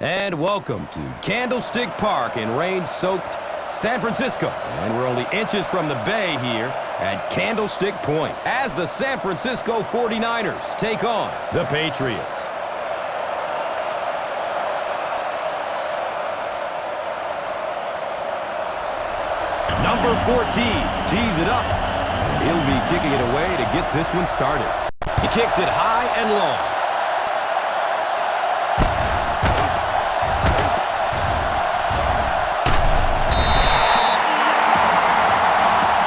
And welcome to Candlestick Park in rain-soaked San Francisco. And we're only inches from the bay here at Candlestick Point as the San Francisco 49ers take on the Patriots. Number 14 tees it up. And he'll be kicking it away to get this one started. He kicks it high and long.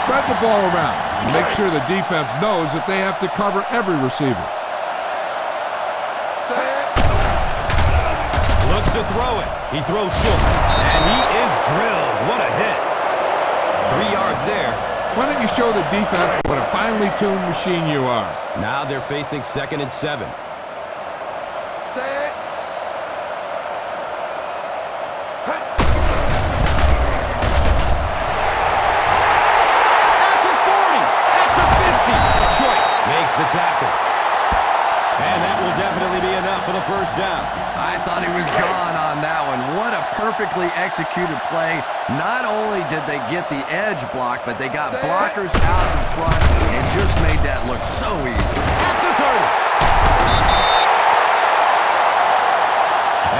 Spread the ball around and make sure the defense knows that they have to cover every receiver. Looks to throw it. He throws short. And he is drilled. What a hit. 3 yards there. Why don't you show the defense what a finely tuned machine you are? Now they're facing 2nd and 7. The tackle. And that will definitely be enough for the first down. I thought he was gone on that one. What a perfectly executed play. Not only did they get the edge blocked, but they got blockers out in front and just made that look so easy. At the 30.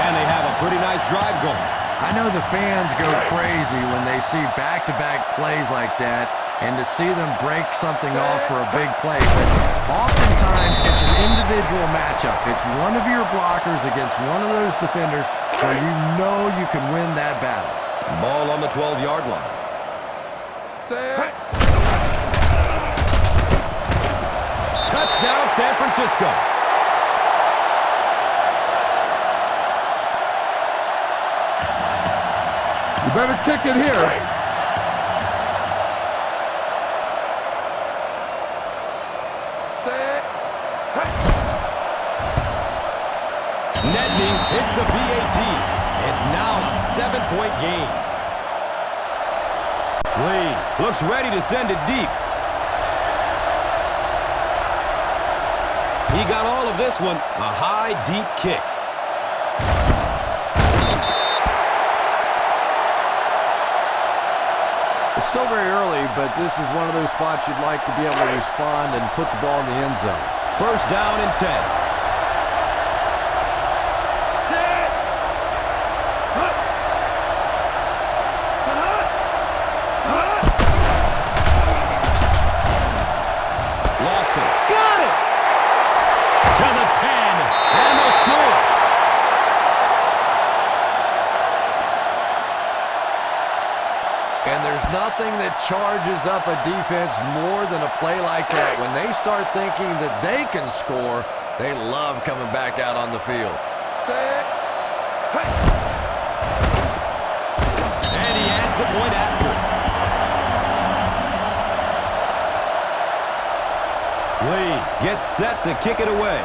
And they have a pretty nice drive going. I know the fans go crazy when they see back-to-back plays like that, and to see them break something off for a big play. But oftentimes, it's an individual matchup. It's one of your blockers against one of those defenders where you know you can win that battle. Ball on the 12-yard line. Touchdown, San Francisco. You better kick it here. Nedney hits the PAT. It's now a 7-point game. Lee looks ready to send it deep. He got all of this one. A high, deep kick. It's still very early, but this is one of those spots you'd like to be able to respond and put the ball in the end zone. First down and 10. Got it! To the 10, and they'll score. And there's nothing that charges up a defense more than a play like that. When they start thinking that they can score, they love coming back out on the field. And he adds the point after. Lee gets set to kick it away.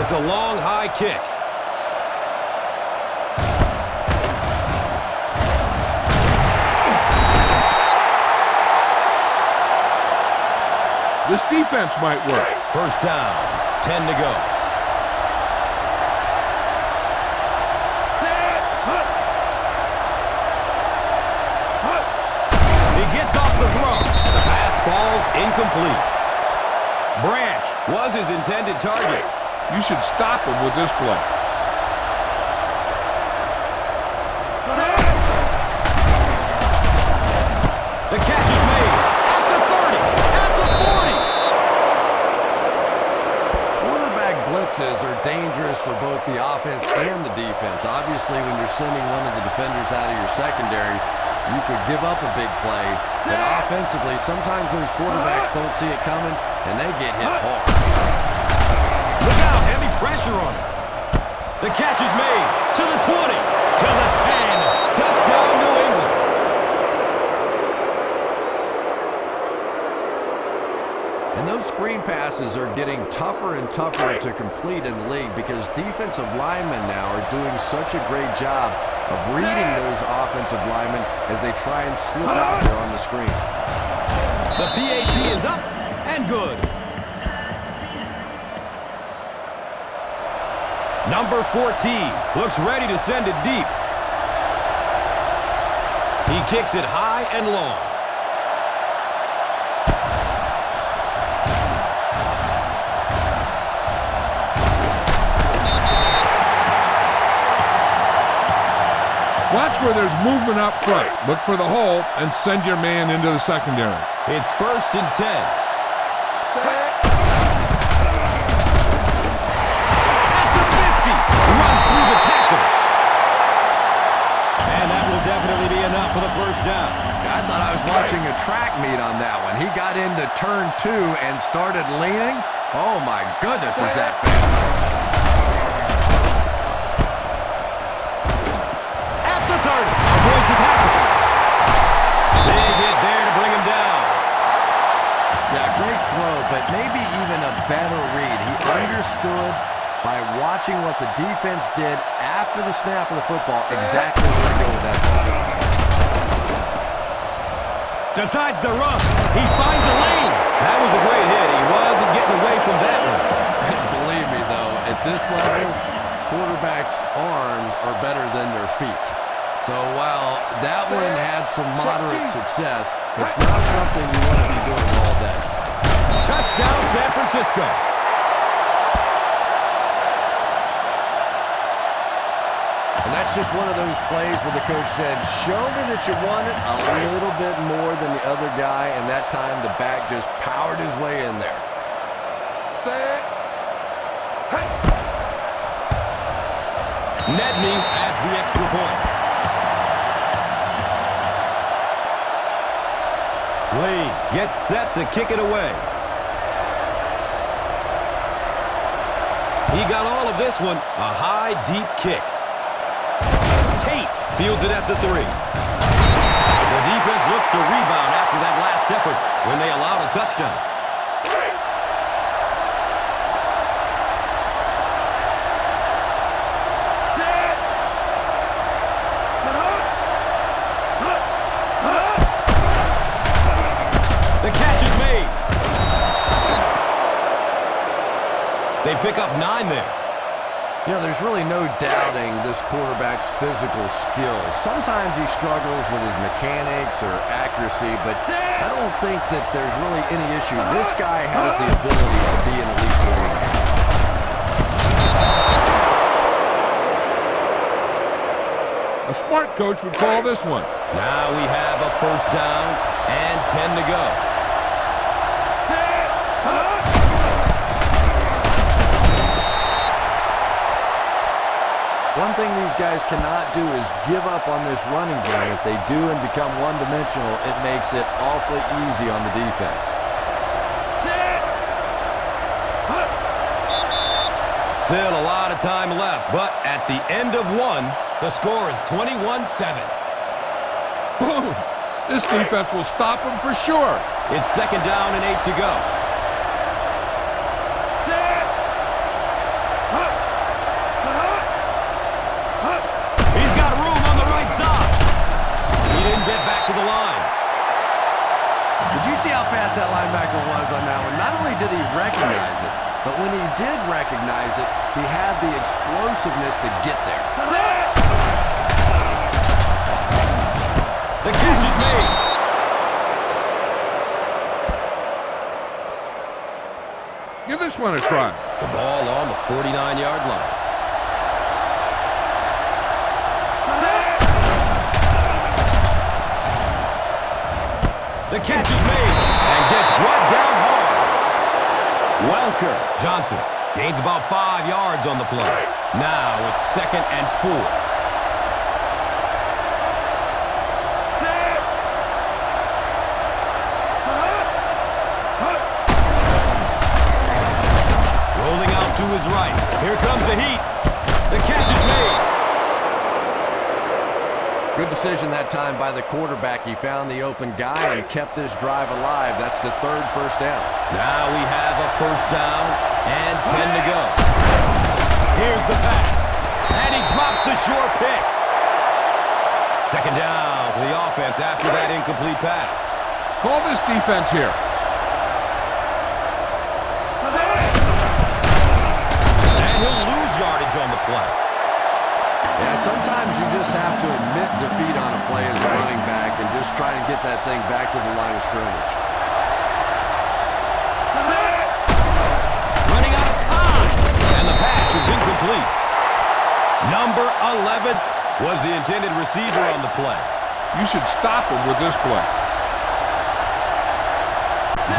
It's a long, high kick. This defense might work. First down, 10 to go. The throw. The pass falls incomplete. Branch was his intended target. You should stop him with this play. The catch is made at the 30, at the 40. Quarterback blitzes are dangerous for both the offense and the defense. Obviously, when you're sending one of the defenders out of your secondary, you could give up a big play, but offensively, sometimes those quarterbacks don't see it coming, and they get hit hard. Look out, heavy pressure on it. The catch is made to the 20, to the 10. Touchdown, New England. And those screen passes are getting tougher and tougher to complete in the league because defensive linemen now are doing such a great job of reading those offensive linemen as they try and slip out there on the screen. The PAT is up and good. Number 14 looks ready to send it deep. He kicks it high and long. Watch where there's movement up front. Look for the hole and send your man into the secondary. It's 1st and 10. At the 50, runs through the tackle. And that will definitely be enough for the first down. I thought I was watching a track meet on that one. He got into turn 2 and started leaning. Oh my goodness, was that fast. At the 30, avoids the tackle. Big hit there to bring him down. Yeah, great throw, but maybe even a better read. He understood by watching what the defense did after the snap of the football exactly where to go with that ball. Decides to run. He finds a lane. That was a great hit. He wasn't getting away from that one. Believe me, though, at this level, quarterbacks' arms are better than their feet. So while that one had some moderate success, it's not something you want to be doing all day. Touchdown, San Francisco. And that's just one of those plays where the coach said, show me that you want it a little bit more than the other guy, and that time the back just powered his way in there. Set. Hey. Nedney adds the extra point. Lee gets set to kick it away. He got all of this one, a high, deep kick. Tate fields it at the 3. The defense looks to rebound after that last effort when they allowed a touchdown. The catch is made. They pick up 9 there. You know, there's really no doubting this quarterback's physical skills. Sometimes he struggles with his mechanics or accuracy, but I don't think that there's really any issue. This guy has the ability to be an elite quarterback. A smart coach would call this one. Now we have a first down and 10 to go. One thing these guys cannot do is give up on this running game. If they do and become one-dimensional, it makes it awfully easy on the defense. Still a lot of time left, but at the end of 1, the score is 21-7. Boom! This defense will stop him for sure. It's 2nd down and 8 to go. He's got room on the right side. He didn't get back to the line. Did you see how fast that linebacker was on that one? Not only did he recognize it, but when he did recognize it, he had the explosiveness to get there. The catch is made. Give this one a try. The ball on the 49-yard line. The catch is made and gets brought down hard. Welker Johnson gains about 5 yards on the play. Now it's 2nd and 4. Rolling out to his right. Here comes the heat. The catch is made. Good decision that time by the quarterback. He found the open guy and kept this drive alive. That's the 3rd first down. Now we have a first down and 10 to go. Here's the pass. And he drops the short pick. 2nd down for the offense after that incomplete pass. Call this defense here. And he'll lose yardage on the have to admit defeat on a play as a running back and just try and get that thing back to the line of scrimmage. Running out of time, and the pass is incomplete. Number 11 was the intended receiver on the play. You should stop him with this play.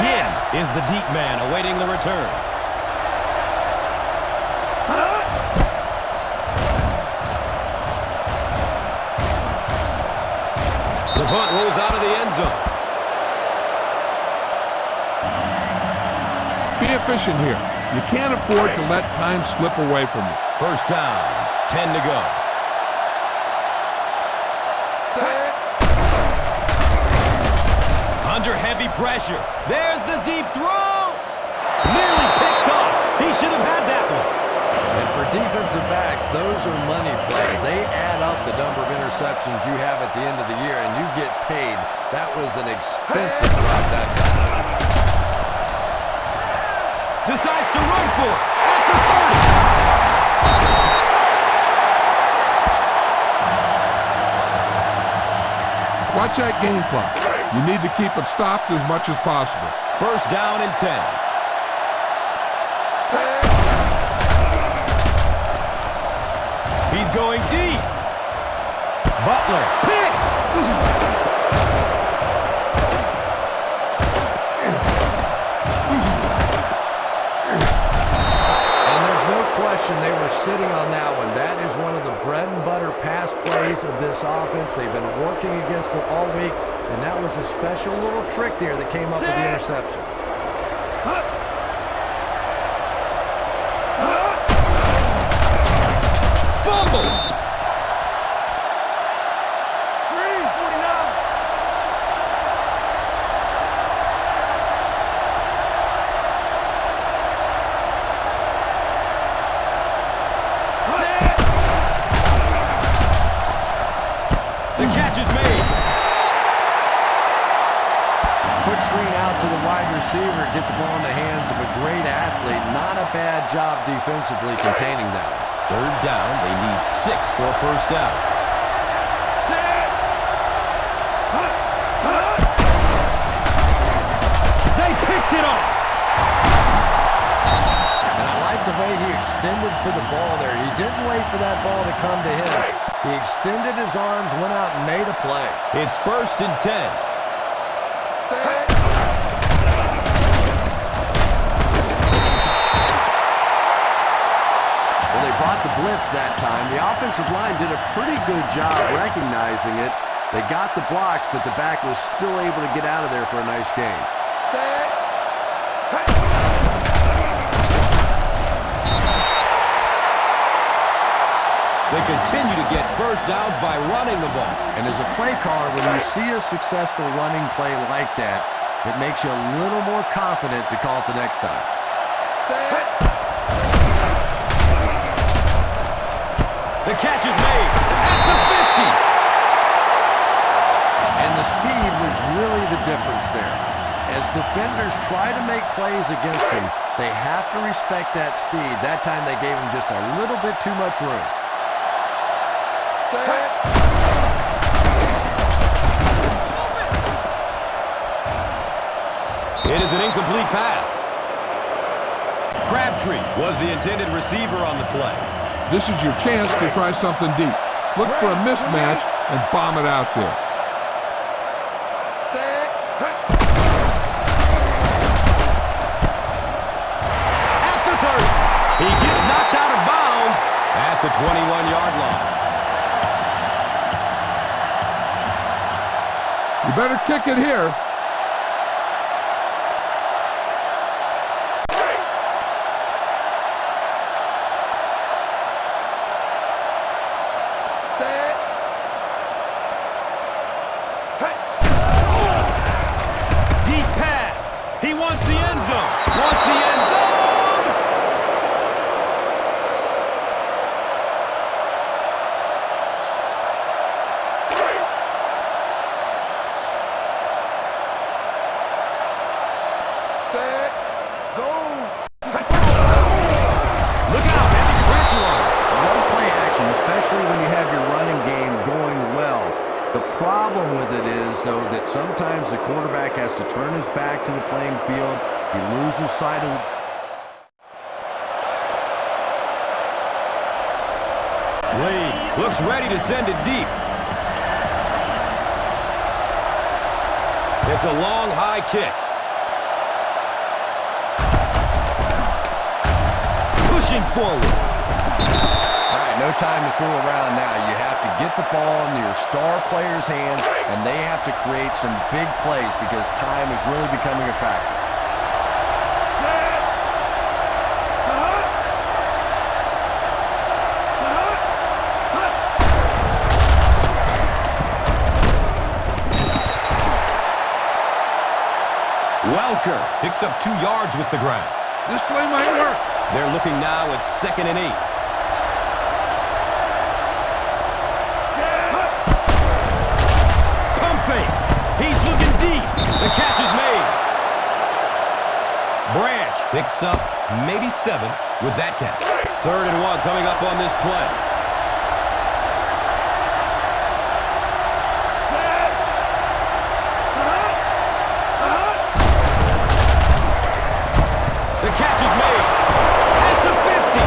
Yin is the deep man awaiting the return. The punt rolls out of the end zone. Be efficient here. You can't afford to let time slip away from you. First down, 10 to go. Set. Under heavy pressure. There's the deep throw. Nearly picked off. He should have had that one. And for defensive backs, those are money plays. They add up the number of interceptions you have at the end of the year, and you get paid. That was an expensive route that time. Decides to run for it at the 30. Watch that game clock. You need to keep it stopped as much as possible. First down and 10. Set. He's going deep. Butler, pick! And there's no question they were sitting on that one. That is one of the bread and butter pass plays of this offense. They've been working against it all week, and that was a special little trick there that came up with the interception. Fumble! 349. The catch is made. Quick screen out to the wide receiver, get the ball in the hands of a great athlete. Not a bad job defensively containing that. Third down, they need 6 for a first down. They picked it off. And I like the way he extended for the ball there. He didn't wait for that ball to come to him. He extended his arms, went out and made a play. It's first and 10. Set. Well, they brought the blitz that time. The offensive line did a pretty good job recognizing it. They got the blocks, but the back was still able to get out of there for a nice gain. Set. Hey. They continue to get first downs by running the ball. And as a play caller, when you see a successful running play like that, it makes you a little more confident to call it the next time. Set. The catch is made at the 50. And the speed was really the difference there. As defenders try to make plays against him, they have to respect that speed. That time they gave him just a little bit too much room. Set. It is an incomplete pass. Crabtree was the intended receiver on the play. This is your chance to try something deep. Look for a mismatch and bomb it out there. Set. Hey. At the 30. He gets knocked out of bounds at the 21-yard line. You better kick it here. Set. Hey. Deep pass. He wants the end zone. Wants the end zone. Sometimes the quarterback has to turn his back to the playing field. He loses sight of the... Lee looks ready to send it deep. It's a long, high kick. Pushing forward. All right, no time to fool around now. You have to get the ball into your star players' hands, and they have to create some big plays because time is really becoming a factor. Welker picks up 2 yards with the ground. This play might work. They're looking now at 2nd and 8. Pump fake. He's looking deep. The catch is made. Branch picks up maybe 7 with that catch. 3rd and 1 coming up on this play. The catch is made at the 50.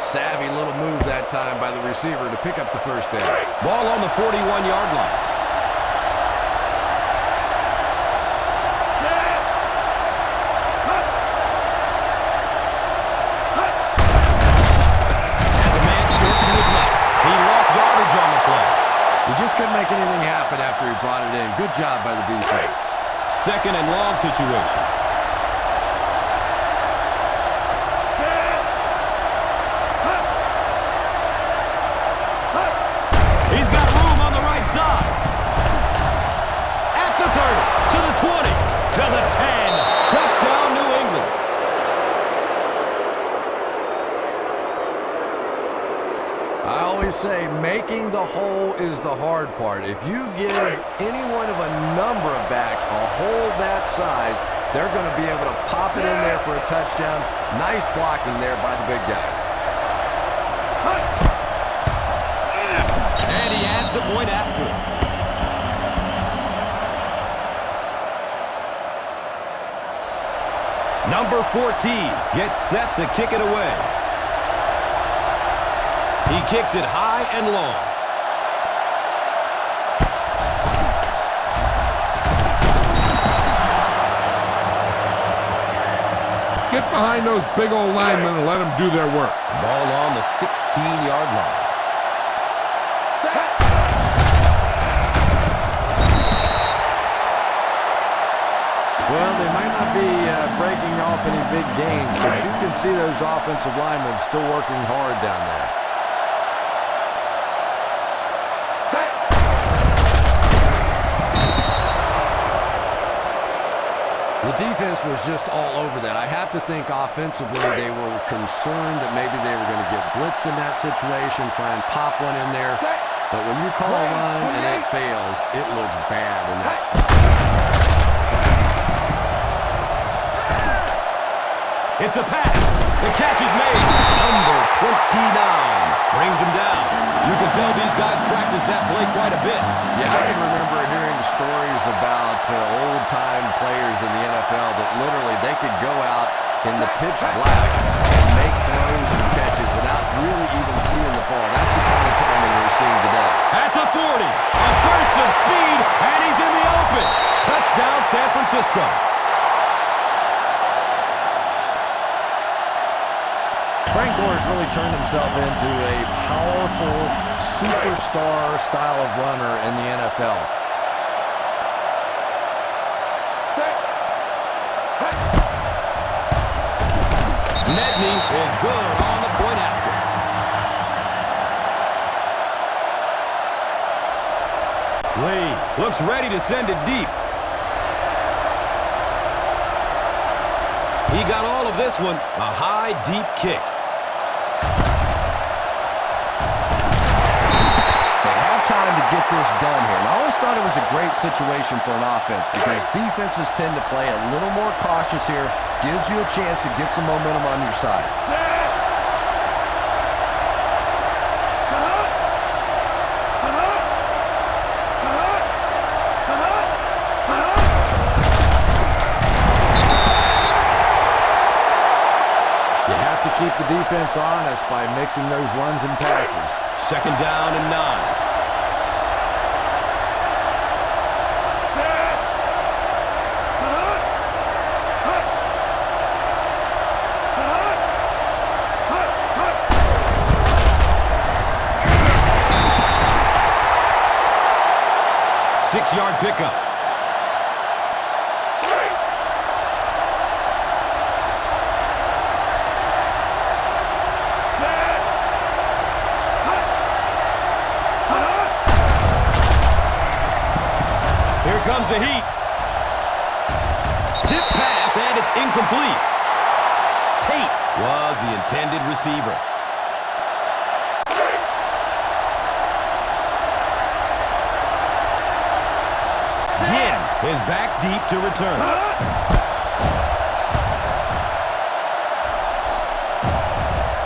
Savvy little move that time by the receiver to pick up the first down. Ball on the 41-yard line. Has a man short to his left. He lost yardage on the play. He just couldn't make anything happen after he brought it in. Good job by the defense. 2nd and long situation. He's got room on the right side. At the 30, to the 20, to the 10. Touchdown, New England. I always say making the hole is the hard part. If you give any one of a number of backs a hole that size, they're going to be able to pop it in there for a touchdown. Nice blocking there by the big guys. And he adds the point after. Number 14 gets set to kick it away. He kicks it high and long. Get behind those big old linemen and let them do their work. Ball on the 16-yard line. Well, they might not be breaking off any big gains, but you can see those offensive linemen still working hard down there. The defense was just all over that. I have to think offensively they were concerned that maybe they were going to get blitzed in that situation, try and pop one in there. But when you call a run and it fails, it looks bad in that spot. It's a pass. The catch is made. Number 29 brings him down. You can tell these guys practice that play quite a bit. Yeah, I can remember hearing stories about old-time players in the NFL that literally they could go out in the pitch black and make throws and catches without really even seeing the ball. That's the kind of timing we're seeing today. At the 40, a burst of speed, and he's in the open. Touchdown, San Francisco. Frank Gore's really turned himself into a powerful superstar style of runner in the NFL. Medney is good on the point after. Lee looks ready to send it deep. He got all of this one, a high, deep kick. Time to get this done here. And I always thought it was a great situation for an offense because defenses tend to play a little more cautious here. Gives you a chance to get some momentum on your side. keep the defense honest by mixing those runs and passes. Second down and 9. Set. Hut. Hut. Hut. Hut. Hut. 6-yard pickup. Set. Hut. Hut. Here comes the heat. Tip pass, and it's incomplete. Tate was the intended receiver. Ginn is back deep to return.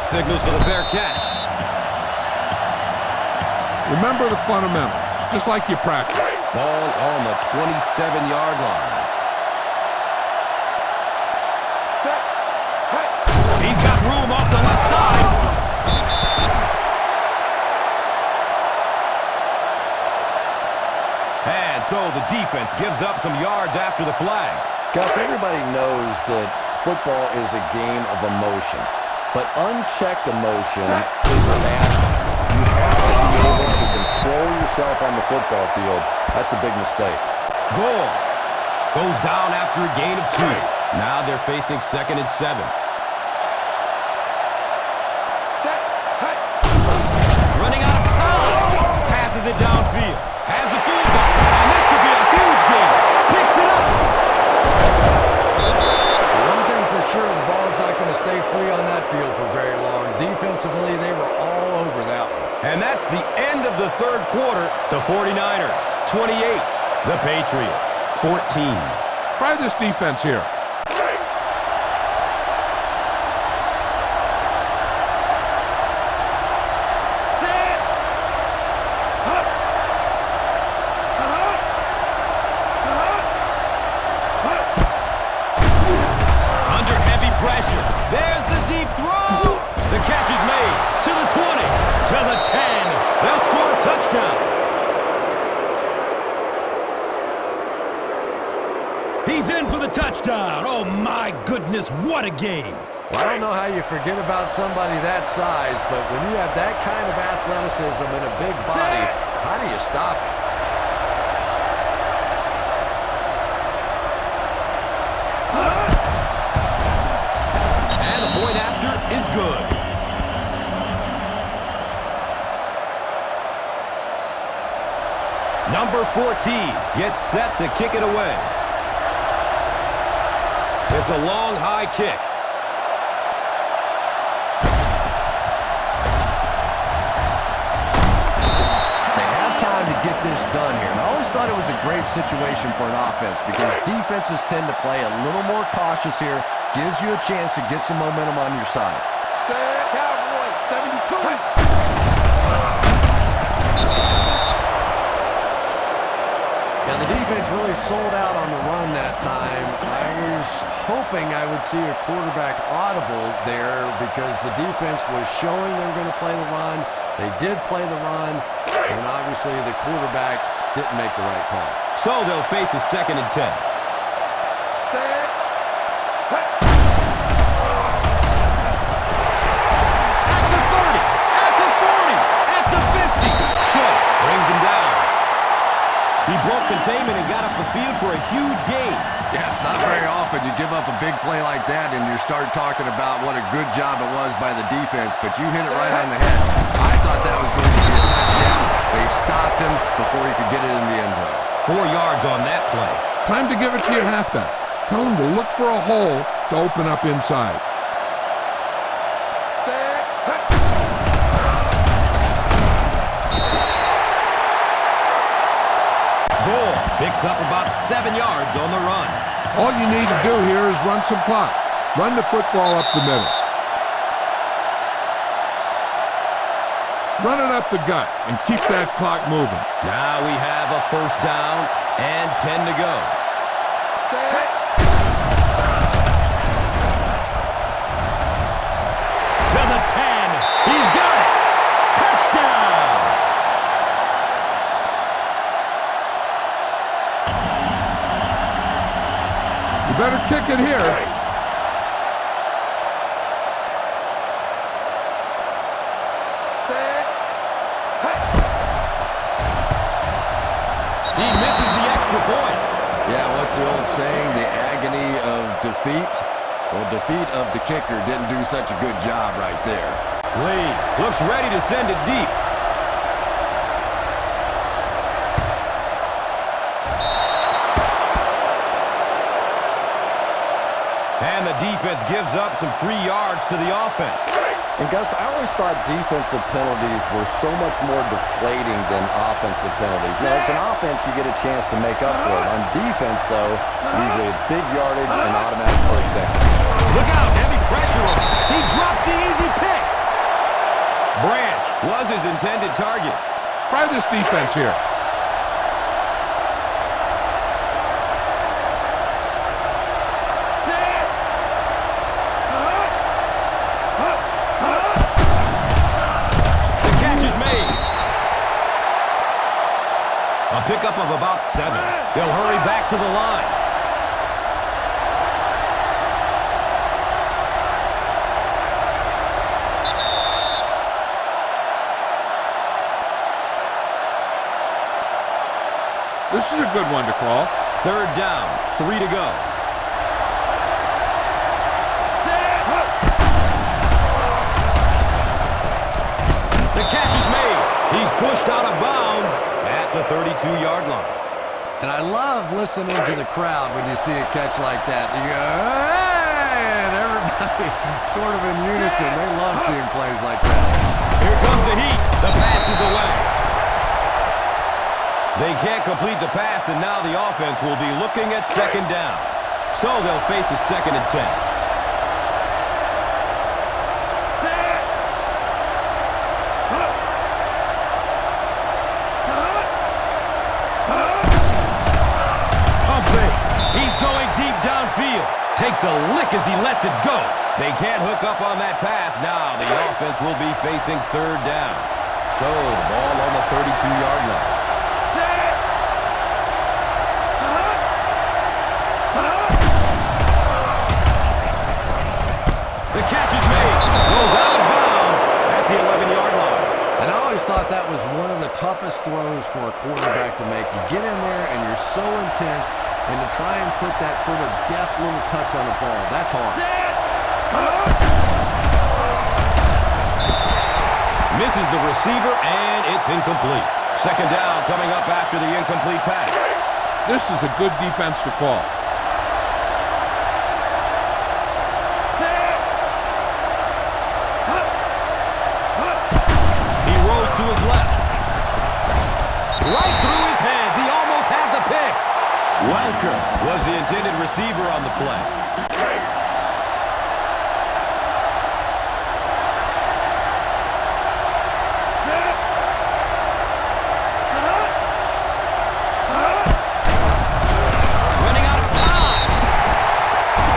Signals for the fair catch. Remember the fundamentals, just like you practice. Ball on the 27-yard line. Set. Hut. He's got room off the left side. And so the defense gives up some yards after the flag. Gus, everybody knows that football is a game of emotion, but unchecked emotion is a madness. You have to be able to control yourself on the football field. That's a big mistake. Goal goes down after a gain of 2. Now they're facing 2nd and 7. Set. Hut. Running out of time. Passes it downfield. Has the fullback. And this could be a huge game. Picks it up. One thing for sure, the ball is not going to stay free on that field for very long. Defensively, they were all over that one. And that's the end of the third quarter. The 49ers, 28. The Patriots, 14. Try this defense here. Set. Hut. Hut. Hut. Hut. Under heavy pressure. There's the deep throw. The catch is made to the 20, to the 10. They'll score a touchdown. He's in for the touchdown. Oh, my goodness, what a game. Well, I don't know how you forget about somebody that size, but when you have that kind of athleticism and a big body, how do you stop it? And the point after is good. Number 14 gets set to kick it away. It's a long, high kick. They have time to get this done here. And I always thought it was a great situation for an offense because defenses tend to play a little more cautious here. Gives you a chance to get some momentum on your side. Set. Cowboy. 72. Hut. And the defense really sold out on the run that time. I was hoping I would see a quarterback audible there because the defense was showing they were going to play the run. They did play the run, and obviously the quarterback didn't make the right call. So they'll face a 2nd and 10. Set. Hut. At the 30, at the 40, at the 50. Choice brings him down. He broke containment and got up the field for a huge gain. Yeah, it's not very often you give up a big play like that and you start talking about what a good job it was by the defense, but you hit it right on the head. I thought that was going to be a touchdown. They stopped him before he could get it in the end zone. 4 yards on that play. Time to give it to your halfback. Tell him to look for a hole to open up inside. Set. Hut. Bull picks up about 7 yards on the run. All you need to do here is run some clock. Run the football up the middle. Run it up the gut and keep that clock moving. Now we have a first down and 10 to go. Set. it here. Set. Hey. He misses the extra point. Yeah, what's the old saying? The agony of defeat? Well, defeat of the kicker didn't do such a good job right there. Lee looks ready to send it deep. And the defense gives up some free yards to the offense. And Gus, I always thought defensive penalties were so much more deflating than offensive penalties. You know, as an offense, you get a chance to make up for it. On defense, though, usually it's big yardage and automatic first down. Look out, heavy pressure on him. He drops the easy pick. Branch was his intended target. Try this defense here. The catch is made. A pickup of about 7. They'll hurry back to the line. This is a good one to call. 3rd down, 3 to go. The catch is made. He's pushed out of bounds at the 32-yard line. And I love listening to the crowd when you see a catch like that. You go, hey! And everybody sort of in unison. They love seeing plays like that. Here comes the heat. The pass is away. They can't complete the pass, and now the offense will be looking at 2nd down. So they'll face a 2nd and 10. He's going deep downfield. Takes a lick as he lets it go. They can't hook up on that pass. Now the offense will be facing 3rd down. So the ball on the 32-yard line. The catch is made. Goes out of bounds at the 11-yard line. And I always thought that was one of the toughest throws for a quarterback to make. You get in there and you're so intense, and to try and put that sort of deft little touch on the ball, that's hard. Misses the receiver, and it's incomplete. 2nd down coming up after the incomplete pass. This is a good defense to call. He rolls to his left. Right through his hands. He almost had the pick. Welker was the intended receiver on the play. Running out of time.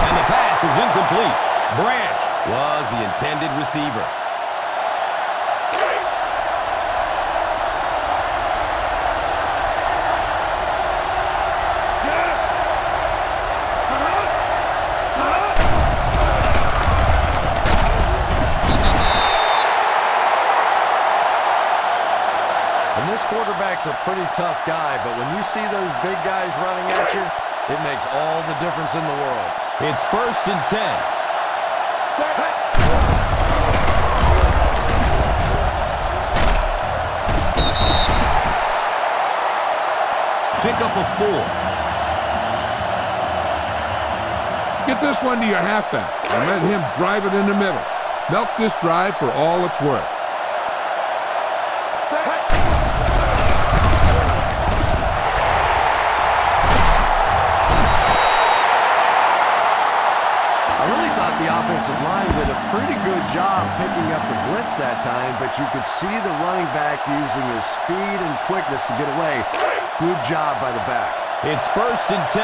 And the pass is incomplete. Branch was the intended receiver. And this quarterback's a pretty tough guy, but when you see those big guys running at you, it makes all the difference in the world. It's 1st and 10. Pickup of 4. Get this one to your halfback and let him drive it in the middle. Milk this drive for all it's worth. I really thought the offensive line did a pretty good job picking up the blitz that time, but you could see the running back using his speed and quickness to get away. Good job by the back. It's 1st and 10.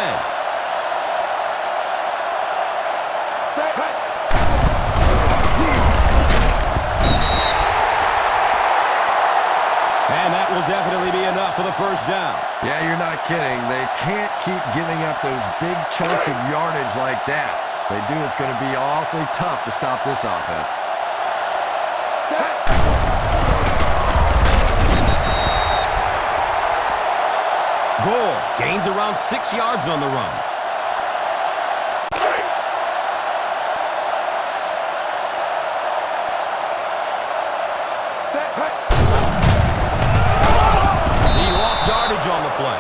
And that That will definitely be enough for the first down. Yeah, you're not kidding. They can't keep giving up those big chunks of yardage like that. If they do, it's going to be awfully tough to stop this offense. Set. Gore gains around 6 yards on the run. Set. Hey. He lost yardage on the play.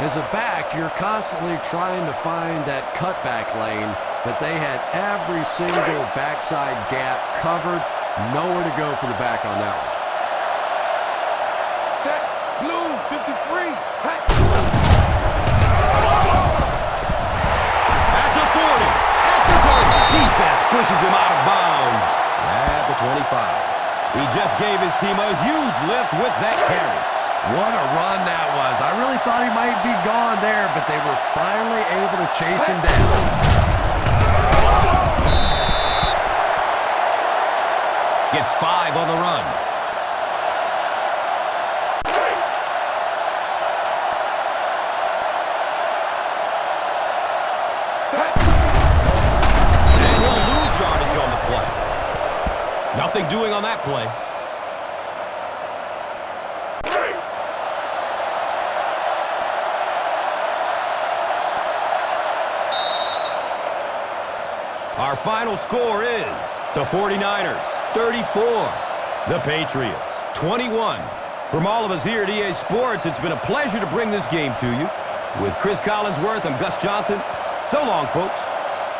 As a back, you're constantly trying to find that cutback lane, but they had every single backside gap covered. Nowhere to go for the back on that one. Set. Blue 53. Hey. At the 40. At the 30. Defense pushes him out of bounds. At the 25. He just gave his team a huge lift with that carry. What a run that was. I really thought he might be gone there, but they were finally able to chase him down. Gets 5 on the run. Set. And he'll lose yardage on the play. Nothing doing on that play. Our final score is the 49ers 34, the Patriots 21. From all of us here at EA Sports, it's been a pleasure to bring this game to you. With Chris Collinsworth and Gus Johnson, so long, folks.